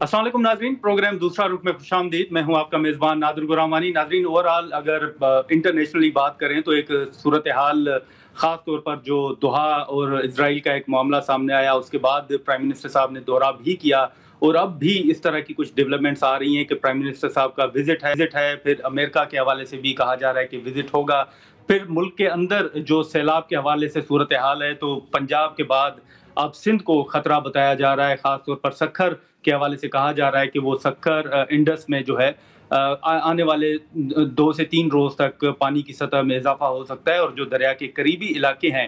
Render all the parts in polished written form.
अस्सलाम वालेकुम नाजरीन, प्रोग्राम दूसरा रुख में खुशामदीद। मैं हूं आपका मेज़बान नादिर गुरामानी। नाजरीन, ओवरऑल अगर इंटरनेशनली बात करें तो एक सूरत हाल ख़ास तौर पर जो दोहा और इजराइल का एक मामला सामने आया, उसके बाद प्राइम मिनिस्टर साहब ने दौरा भी किया और अब भी इस तरह की कुछ डेवलपमेंट्स आ रही हैं कि प्राइम मिनिस्टर साहब का विजिट है, फिर अमेरिका के हवाले से भी कहा जा रहा है कि विजिट होगा। फिर मुल्क के अंदर जो सैलाब के हवाले से सूरत हाल है, तो पंजाब के बाद अब सिंध को खतरा बताया जा रहा है। खास तौर पर सखर के हवाले से कहा जा रहा है कि वो सखर इंडस में जो है आने वाले 2 से 3 रोज तक पानी की सतह में इजाफा हो सकता है, और जो दरिया के करीबी इलाके हैं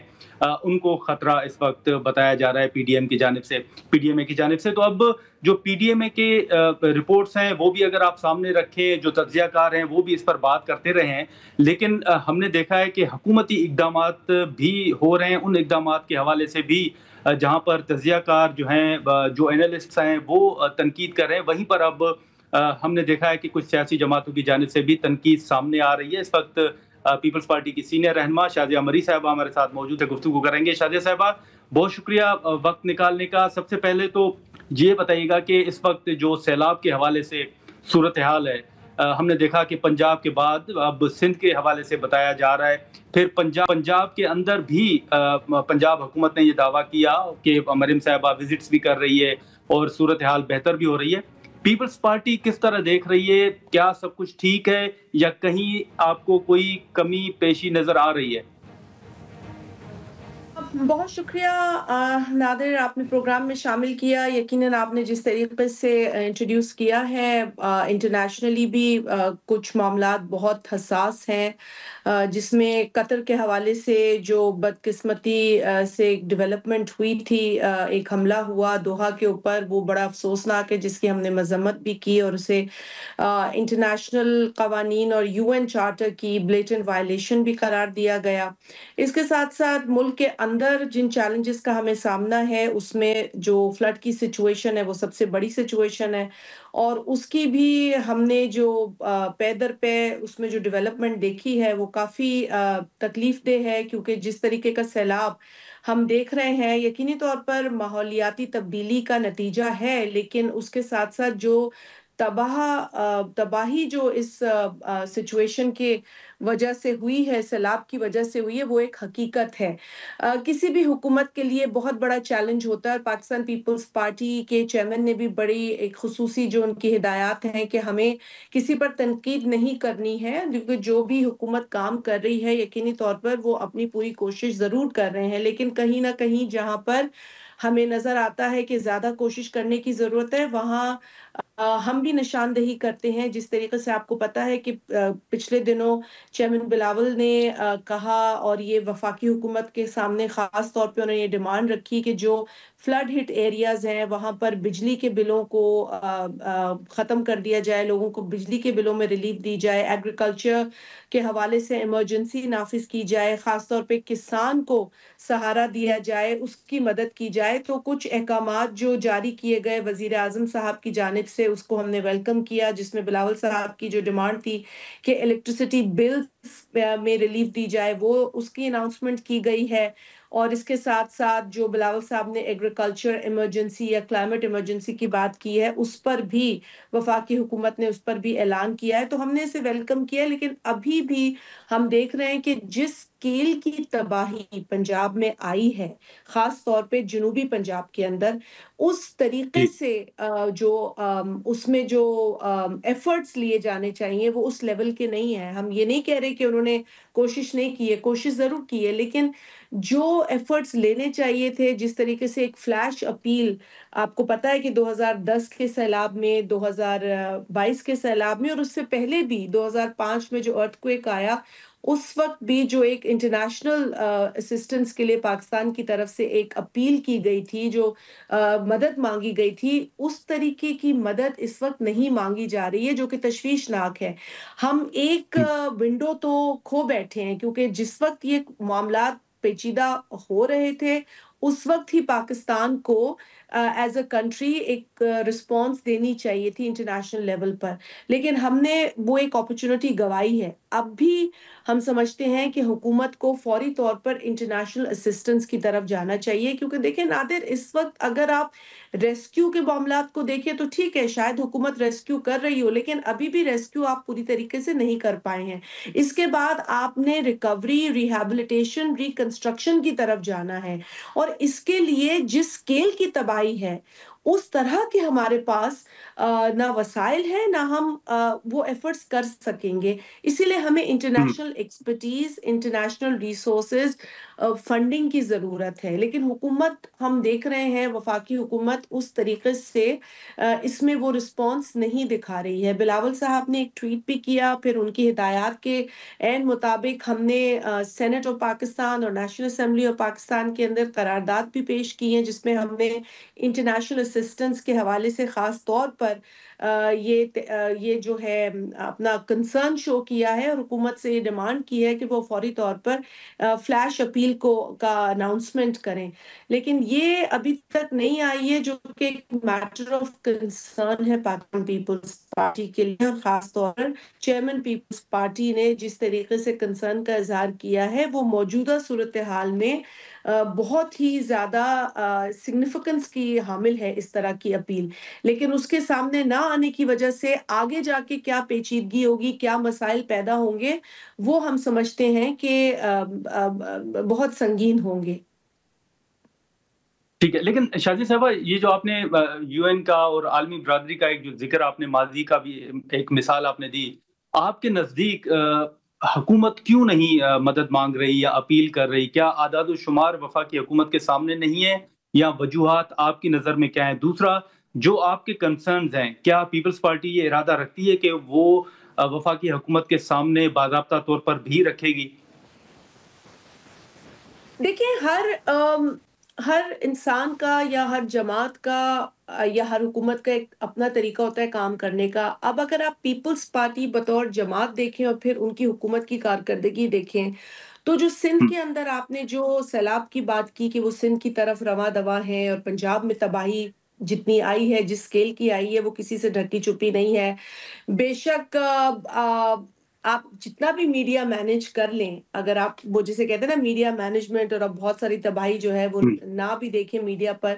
उनको खतरा इस वक्त बताया जा रहा है पीडीएमए की जानिब से। तो अब जो पीडीएमए के रिपोर्ट्स हैं वो भी अगर आप सामने रखें, जो तज्जियाकार हैं वो भी इस पर बात करते रहे हैं, लेकिन हमने देखा है कि हुकूमती इकदामात भी हो रहे हैं। उन इकदामात के हवाले से भी जहाँ पर तज्जियाकार जो हैं, जो एनालिस्ट्स हैं, वो तनकीद कर रहे हैं, वहीं पर अब हमने देखा है कि कुछ सियासी जमातों की जानिब से भी तनकीद सामने आ रही है। इस वक्त पीपल्स पार्टी की सीनियर रहनुमा शाजिया मरी साहबा हमारे साथ मौजूद है, गुफ्तगू करेंगे। शाजिया साहबा, बहुत शुक्रिया वक्त निकालने का। सबसे पहले तो ये बताइएगा कि इस वक्त जो सैलाब के हवाले से सूरत हाल है, हमने देखा कि पंजाब के बाद अब सिंध के हवाले से बताया जा रहा है। फिर पंजाब के अंदर भी पंजाब हुकूमत ने ये दावा किया कि मरीम साहबा विजिट्स भी कर रही है और सूरत हाल बेहतर भी हो रही है। पीपल्स पार्टी किस तरह देख रही है? क्या सब कुछ ठीक है या कहीं आपको कोई कमी पेशी नजर आ रही है? बहुत शुक्रिया नादिर, आपने प्रोग्राम में शामिल किया। यकीनन आपने जिस तरीके से इंट्रोड्यूस किया है, इंटरनेशनली भी कुछ मामलात बहुत हसास हैं, जिसमें कतर के हवाले से जो बदकिस्मती से एक डेवलपमेंट हुई थी, एक हमला हुआ दोहा के ऊपर, वो बड़ा अफसोसनाक है, जिसकी हमने मजम्मत भी की और उसे इंटरनेशनल कवानीन और यूएन चार्टर की ब्लेटेंट वायलेशन भी करार दिया गया। इसके साथ साथ मुल्क के अंदर जिन चैलेंजेस का हमें सामना है, उसमें जो फ्लड की सिचुएशन है वो सबसे बड़ी सिचुएशन है, और उसकी भी हमने जो पे दर पे उसमें जो डेवलपमेंट देखी है वो काफ़ी तकलीफ देह है, क्योंकि जिस तरीके का सैलाब हम देख रहे हैं यकीनी तौर पर माहौलियाती तब्दीली का नतीजा है, लेकिन उसके साथ साथ जो तबाही जो इस सिचुएशन के वजह से हुई है, सैलाब की वजह से हुई है, वो एक हकीकत है। किसी भी हुकूमत के लिए बहुत बड़ा चैलेंज होता है। पाकिस्तान पीपल्स पार्टी के चेयरमैन ने भी बड़ी एक खुसूसी जो उनकी हिदायत हैं कि हमें किसी पर तनकीद नहीं करनी है, क्योंकि जो भी हुकूमत काम कर रही है यकीनी तौर पर वो अपनी पूरी कोशिश ज़रूर कर रहे हैं, लेकिन कहीं न कहीं जहाँ पर हमें नज़र आता है कि ज़्यादा कोशिश करने की ज़रूरत है, वहाँ हम भी निशानदेही करते हैं। जिस तरीके से आपको पता है कि पिछले दिनों चेयरमैन बिलावल ने कहा, और ये वफाकी हुकूमत के सामने ख़ास तौर पे उन्होंने ये डिमांड रखी कि जो फ्लड हिट एरियाज़ हैं वहाँ पर बिजली के बिलों को ख़त्म कर दिया जाए, लोगों को बिजली के बिलों में रिलीफ दी जाए, एग्रीकल्चर के हवाले से इमरजेंसी नाफिज की जाए, ख़ास तौर पे किसान को सहारा दिया जाए, उसकी मदद की जाए। तो कुछ अहकामात जो जारी किए गए वज़ीर आज़म साहब की जानिब से, उसको हमने वेलकम किया, जिसमें बिलावल साहब की जो डिमांड थी कि इलेक्ट्रिसिटी बिल्स में रिलीफ दी जाए, वो उसकी अनाउंसमेंट की गई है। और इसके साथ साथ जो बिलावल साहब ने एग्रीकल्चर इमरजेंसी या क्लाइमेट इमरजेंसी की बात की है, उस पर भी वफाकी हुकूमत ने उस पर भी ऐलान किया है, तो हमने इसे वेलकम किया। लेकिन अभी भी हम देख रहे हैं कि जिस स्केल की तबाही पंजाब में आई है, खास तौर पे जनूबी पंजाब के अंदर, उस तरीके जी। से उसमें जो एफर्ट्स लिए जाने चाहिए वो उस लेवल के नहीं है। हम ये नहीं कह रहे कि उन्होंने कोशिश नहीं की है, कोशिश ज़रूर की है, लेकिन जो एफर्ट्स लेने चाहिए थे, जिस तरीके से एक फ्लैश अपील, आपको पता है कि 2010 के सैलाब में, 2022 के सैलाब में और उससे पहले भी 2005 में जो अर्थक्वेक आया, उस वक़्त भी जो एक इंटरनेशनल असिस्टेंस के लिए पाकिस्तान की तरफ से एक अपील की गई थी, जो मदद माँगी गई थी, उस तरीके की मदद इस वक़्त नहीं माँगी जा रही है, जो कि तशवीशनाक है। हम एक विंडो तो खो बैठे हैं, क्योंकि जिस वक़्त ये मामलात पेचीदा हो रहे थे, उस वक़्त ही पाकिस्तान को ایز اے کنٹری ایک رسپانس دینی چاہیے تھی انٹرنیشنل لیول پر، لیکن ہم نے وہ ایک اپرچونٹی گوائی ہے۔ اب بھی ہم سمجھتے ہیں کہ حکومت کو فوری طور پر انٹرنیشنل اسسٹنس کی طرف جانا چاہیے، کیونکہ دیکھیں نادر، اس وقت اگر آپ ریسکیو کے معاملات کو دیکھیں تو ٹھیک ہے، شاید حکومت ریسکیو کر رہی ہو، لیکن ابھی بھی ریسکیو آپ پوری طریقے سے نہیں کر پائے ہیں۔ اس کے بعد آپ نے ریکوری، ریہیبلیٹیشن، ریکنسٹرکشن کی طرف جانا ہے، اور اس کے لیے جس اسکیل کی تباہی ہے اس طرح کے ہمارے پاس نہ وسائل ہیں، نہ ہم وہ ایفرٹس کر سکیں گے۔ اسی لیے ہمیں international expertise, international resources, funding کی ضرورت ہے، لیکن حکومت ہم دیکھ رہے ہیں وفاقی حکومت اس طریقے سے اس میں وہ رسپانس نہیں دکھا رہی ہے۔ بلاول صاحب نے ایک ٹویٹ بھی کیا، پھر ان کی ہدایات کے عین مطابق ہم نے سینٹ آف پاکستان اور نیشنل اسمبلی آف پاکستان کے اندر قرارداد بھی پیش کی ہیں، جس میں ہم نے انٹرنیشنل اسسٹنس کے حوالے سے خاص طور پر یہ جو ہے اپنا کنسرن شو کیا ہے، اور حکومت سے یہ ڈیمانڈ کی ہے کہ وہ فوری طور پر فلیش اپیل کا اناؤنسمنٹ کریں، لیکن یہ ابھی تک نہیں آئی ہے، جو کہ ایک میٹر آف کنسرن ہے پاکستان پیپلز پارٹی کے لیے، اور خاص طور پر چیئرمین پیپلز پارٹی نے جس طریقے سے کنسرن کا اظہار کیا ہے وہ موجودہ صورتحال میں بہت ہی زیادہ سگنیفیکنس کی حامل ہے اس طرح کی اپیل، لیکن اس کے سامنے نہ آنے کی وجہ سے آگے جا کے کیا پیچیدگی ہوگی، کیا مسائل پیدا ہوں گے، وہ ہم سمجھتے ہیں کہ بہت سنگین ہوں گے۔ ٹھیک ہے، لیکن شازی صاحبہ، یہ جو آپ نے یو این کا اور عالمی برادری کا ایک جو ذکر آپ نے ماضی کا بھی ایک مثال آپ نے دی، آپ کے نزدیک حکومت کیوں نہیں مدد مانگ رہی یا اپیل کر رہی؟ کیا اعداد و شمار وفاقی حکومت کے سامنے نہیں ہے، یا وجوہات آپ کی نظر میں کیا ہیں؟ دوسرا، جو آپ کے کنسرنز ہیں، کیا پیپلز پارٹی یہ ارادہ رکھتی ہے کہ وہ وفاقی حکومت کے سامنے باضابطہ طور پر بھی رکھے گی؟ دیکھیں، ہر انسان کا یا ہر جماعت کا یا ہر حکومت کا ایک اپنا طریقہ ہوتا ہے کام کرنے کا۔ اب اگر آپ پیپلز پارٹی بطور جماعت دیکھیں اور پھر ان کی حکومت کی کارکردگی دیکھیں، تو جو سندھ کے اندر آپ نے جو سیلاب کی بات کی کہ وہ سندھ کی طرف رواں دواں ہے، اور پنجاب میں تباہی جتنی آئی ہے، جس اسکیل کی آئی ہے، وہ کسی سے ڈھکی چھپی نہیں ہے۔ بے شک آپ جتنا بھی میڈیا مینج کر لیں، اگر آپ وہ جسے کہتے ہیں نا میڈیا مینجمنٹ، اور اب بہت ساری تباہی جو ہے وہ نہ بھی دیکھیں میڈیا پر،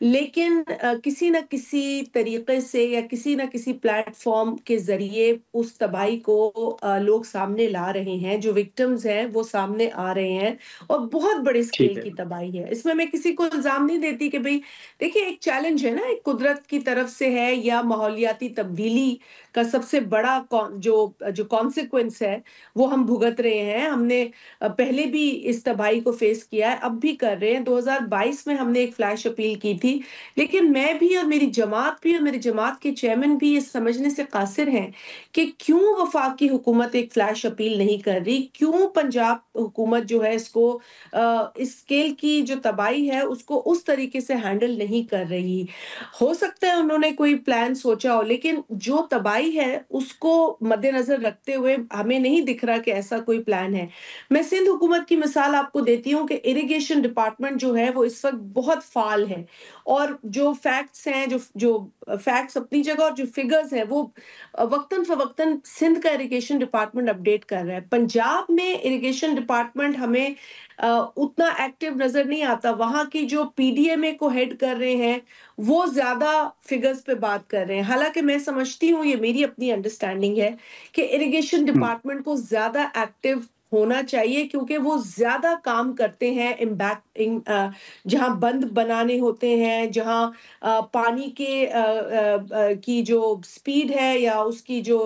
لیکن کسی نہ کسی طریقے سے یا کسی نہ کسی پلیٹ فارم کے ذریعے اس تباہی کو لوگ سامنے لا رہے ہیں، جو وکٹمز ہیں وہ سامنے آ رہے ہیں، اور بہت بڑے اسکیل ٹھیک ہے، کی تباہی ہے۔ اس میں کسی کو الزام نہیں دیتی کہ بھئی دیکھیں ایک چیلنج ہے نا، ایک قدرت کی طرف سے ہے، یا ماحولیاتی تبدیلی کا سب سے بڑا جو کانسیکوینس ہے وہ ہم بھگت رہے ہیں۔ ہم نے پہلے بھی اس تباہی کو فیس کیا ہے، اب بھی کر رہے ہیں۔ 2022 میں ہم نے ایک فلیش اپیل کی تھی، لیکن میں بھی اور میری جماعت بھی اور میری جماعت کے چیئرمین بھی یہ سمجھنے سے قاصر ہیں کہ کیوں وفاقی حکومت ایک فلیش اپیل نہیں کر رہی، کیوں پنجاب حکومت جو ہے اس کو اس اسکیل کی جو تباہی ہے اس کو اس طریقے سے ہینڈل نہیں کر رہی۔ ہو سکتا ہے انہوں نے کوئی پلان سوچا ہو، لیکن جو تباہی ہے اس کو مد نظر رکھتے ہوئے ہمیں نہیں دکھ رہا کہ ایسا کوئی پلان ہے۔ میں سندھ حکومت کی مثال آپ کو دیتی ہوں کہ اریگیشن ڈپارٹمنٹ جو ہے وہ اس وقت بہت فعال ہے، اور جو فیکٹس ہیں، جو فیکٹس اپنی جگہ اور جو فگرز ہیں، وہ وقتاً فوقتاً سندھ کا اریگیشن ڈپارٹمنٹ اپڈیٹ کر رہا ہے۔ پنجاب میں اریگیشن ڈپارٹمنٹ ہمیں اتنا ایکٹیو نظر نہیں آتا، وہاں کی جو پی ڈی ایم اے کو ہیڈ کر رہے ہیں وہ زیادہ فگرز پہ بات کر رہے ہیں، حالانکہ میں سمجھتی ہوں، یہ میری اپنی انڈرسٹینڈنگ ہے کہ اریگیشن ڈپارٹمنٹ کو زیادہ ایکٹیو ہونا چاہیے، کیونکہ وہ زیادہ کام کرتے ہیں جہاں بند بنانے ہوتے ہیں، جہاں پانی کی جو سپیڈ ہے یا اس کی جو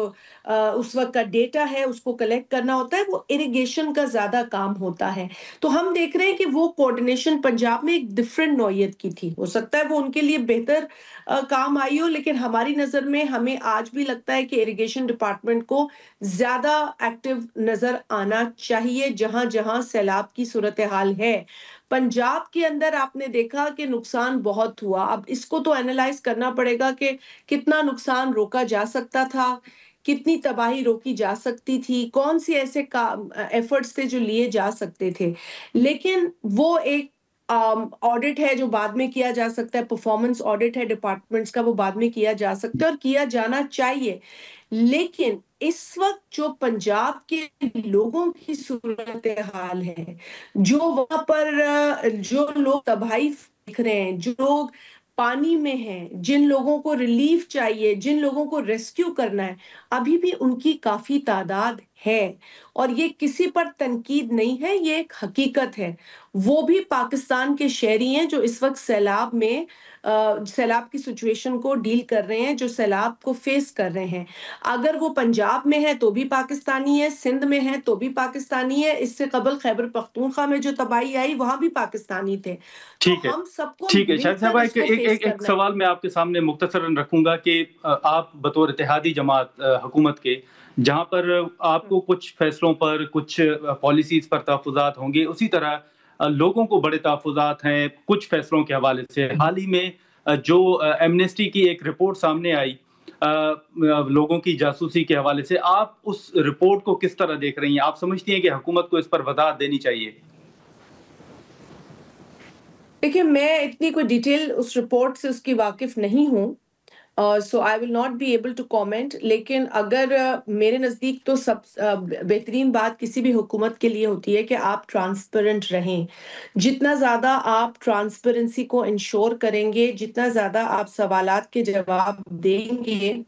اس وقت کا ڈیٹا ہے اس کو کلیکٹ کرنا ہوتا ہے، وہ اریگیشن کا زیادہ کام ہوتا ہے۔ تو ہم دیکھ رہے ہیں کہ وہ کوارڈینیشن پنجاب میں ایک ڈیفرنٹ نوعیت کی تھی، ہو سکتا ہے وہ ان کے لیے بہتر کام آئی ہو، لیکن ہماری نظر میں ہمیں آج بھی لگتا ہے کہ اریگیشن ڈپارٹمنٹ کو زیادہ ایکٹیو نظر آنا چاہیے جہاں جہاں سیلاب کی صورتحال ہے۔ پنجاب کے اندر آپ نے دیکھا کہ نقصان بہت ہوا، اب اس کو تو اینالائز کرنا پڑے گا کہ کتنا نقصان روکا جا سکتا تھا، کتنی تباہی روکی جا سکتی تھی، کون سی ایسے ایفرٹس تھے جو لیے جا سکتے تھے، لیکن وہ ایک ऑडिट है जो बाद में किया जा सकता है, परफॉर्मेंस ऑडिट है डिपार्टमेंट्स का, वो बाद में किया जा सकता है और किया जाना चाहिए। लेकिन इस वक्त जो पंजाब के लोगों की सूरत हाल है, जो वहां पर जो लोग तबाही देख रहे हैं, जो लोग पानी में हैं, जिन लोगों को रिलीफ चाहिए, जिन लोगों को रेस्क्यू करना है, अभी भी उनकी काफी तादाद है। और ये किसी पर तनकीद नहीं है, ये एक हकीकत है। वो भी पाकिस्तान के शहरी हैं जो इस वक्त सैलाब की सिचुएशन को डील कर रहे हैं, जो सैलाब को फेस कर रहे हैं। अगर वो पंजाब में है तो भी पाकिस्तानी है, सिंध में है तो भी पाकिस्तानी है, इससे कबल खैबर पख्तूनख्वा में जो तबाही आई वहां भी पाकिस्तानी थे। ठीक है, हम सबको ठीक है। शायद साहब एक करना सवाल मैं आपके सामने मुख्तसरन रखूंगा कि आप बतौर इत्तेहादी जमात हुकूमत के, जहां पर आपको कुछ फैसलों पर, कुछ पॉलिसीज पर तहफ़्फ़ुज़ात होंगे, उसी तरह लोगों को बड़े तहफ़्फ़ुज़ात हैं कुछ फैसलों के हवाले से। हाल ही में जो एमनेस्टी की एक रिपोर्ट सामने आई लोगों की जासूसी के हवाले से, आप उस रिपोर्ट को किस तरह देख रही हैं? आप समझती हैं कि हुकूमत को इस पर वज़ाहत देनी चाहिए? देखिए, मैं इतनी कोई डिटेल उस रिपोर्ट से उसकी वाकिफ नहीं हूँ, so I will not be able to comment. लेकिन अगर मेरे नज़दीक तो सब बेहतरीन बात किसी भी हुकूमत के लिए होती है कि आप ट्रांसपेरेंट रहें। जितना ज़्यादा आप ट्रांसपेरेंसी को इंश्योर करेंगे, जितना ज़्यादा आप सवालात के जवाब देंगे,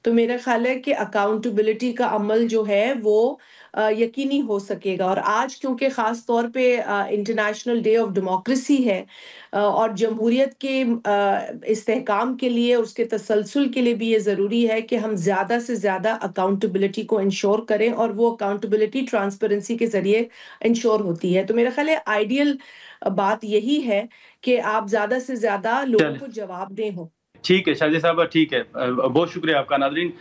तो मेरा ख्याल है कि अकाउंटेबिलिटी का अमल जो है वो यकीनी हो सकेगा। और आज क्योंकि ख़ास तौर पे इंटरनेशनल डे ऑफ डेमोक्रेसी है, और जमहूरियत के इस्तेहकाम के लिए, उसके तसलसल के लिए भी ये ज़रूरी है कि हम ज़्यादा से ज़्यादा अकाउंटेबिलिटी को इंश्योर करें, और वो अकाउंटेबिलिटी ट्रांसपेरेंसी के ज़रिए इंश्योर होती है। तो मेरा ख्याल है आइडियल बात यही है कि आप ज़्यादा से ज़्यादा लोगों को जवाबदेह हों। ठीक है शाजिया साहबा, ठीक है। बहुत शुक्रिया आपका। नाज़रीन,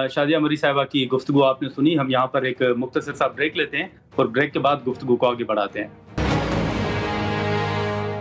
शाजिया मरी साहिबा की गुफ्तगू आपने सुनी। हम यहाँ पर एक मुख्तसर सा ब्रेक लेते हैं और ब्रेक के बाद गुफ्तगू को आगे बढ़ाते हैं।